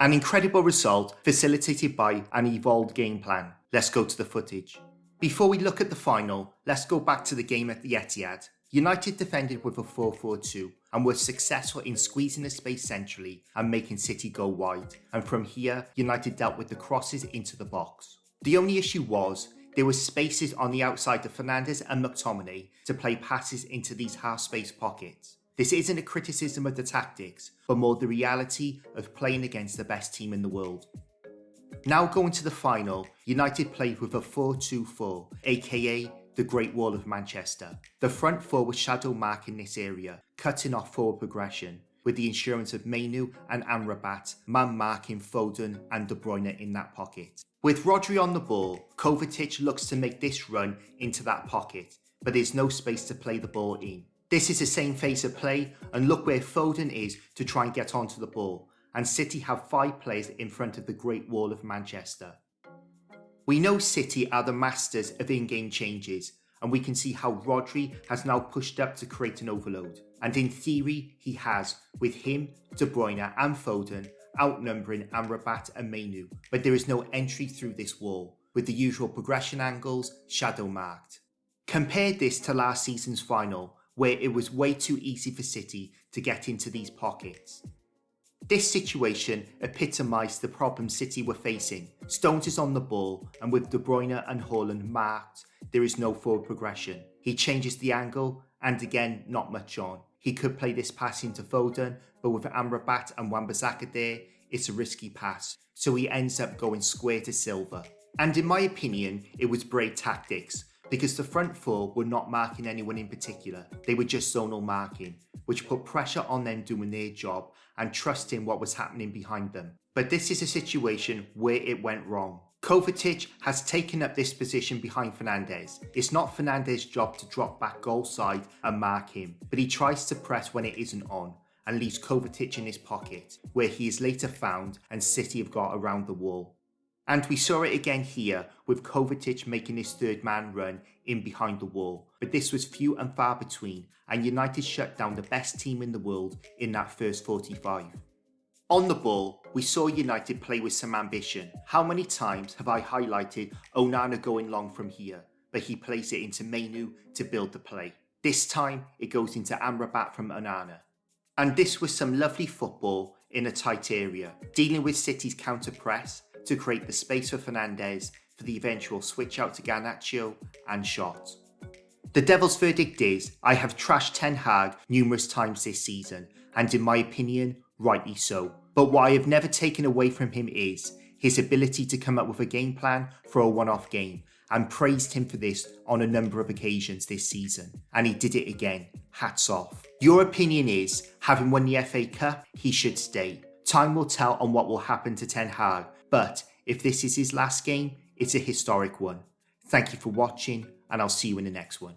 An incredible result facilitated by an evolved game plan. Let's go to the footage. Before we look at the final, let's go back to the game at the Etihad. United defended with a 4-4-2 and were successful in squeezing the space centrally and making City go wide. And from here, United dealt with the crosses into the box. The only issue was there were spaces on the outside of Fernandes and McTominay to play passes into these half-space pockets. This isn't a criticism of the tactics, but more the reality of playing against the best team in the world. Now going to the final, United played with a 4-2-4, aka the Great Wall of Manchester. The front four was shadow marking this area, cutting off forward progression, with the insurance of Mainu and Amrabat man marking Foden and De Bruyne in that pocket. With Rodri on the ball, Kovacic looks to make this run into that pocket, but there's no space to play the ball in. This is the same phase of play, and look where Foden is to try and get onto the ball, and City have 5 players in front of the Great Wall of Manchester. We know City are the masters of in-game changes, and we can see how Rodri has now pushed up to create an overload. And in theory, he has, with him, De Bruyne and Foden outnumbering Amrabat and Mainu, but there is no entry through this wall, with the usual progression angles shadow marked. Compare this to last season's final, where it was way too easy for City to get into these pockets. This situation epitomised the problem City were facing. Stones is on the ball, and with De Bruyne and Haaland marked, there is no forward progression. He changes the angle, and again, not much on. He could play this pass into Foden, but with Amrabat and Wan-Bissaka there, it's a risky pass, so he ends up going square to Silva. And in my opinion, it was brave tactics, because the front four were not marking anyone in particular. They were just zonal marking, which put pressure on them doing their job and trusting what was happening behind them. But this is a situation where it went wrong. Kovacic has taken up this position behind Fernandes. It's not Fernandes' job to drop back goal side and mark him, but he tries to press when it isn't on and leaves Kovacic in his pocket, where he is later found and City have got around the wall. And we saw it again here with Kovacic making his third man run in behind the wall, but this was few and far between, and United shut down the best team in the world in that first 45. On the ball, we saw United play with some ambition. How many times have I highlighted Onana going long from here, but he plays it into Mainu to build the play. This time, it goes into Amrabat from Onana. And this was some lovely football in a tight area, dealing with City's counter-press to create the space for Fernandes for the eventual switch out to Garnacho and shot. The Devil's verdict is, I have trashed Ten Hag numerous times this season, and in my opinion, rightly so. But what I have never taken away from him is his ability to come up with a game plan for a one-off game, and praised him for this on a number of occasions this season. And he did it again. Hats off. Your opinion is, having won the FA Cup, he should stay. Time will tell on what will happen to Ten Hag, but if this is his last game, it's a historic one. Thank you for watching, and I'll see you in the next one.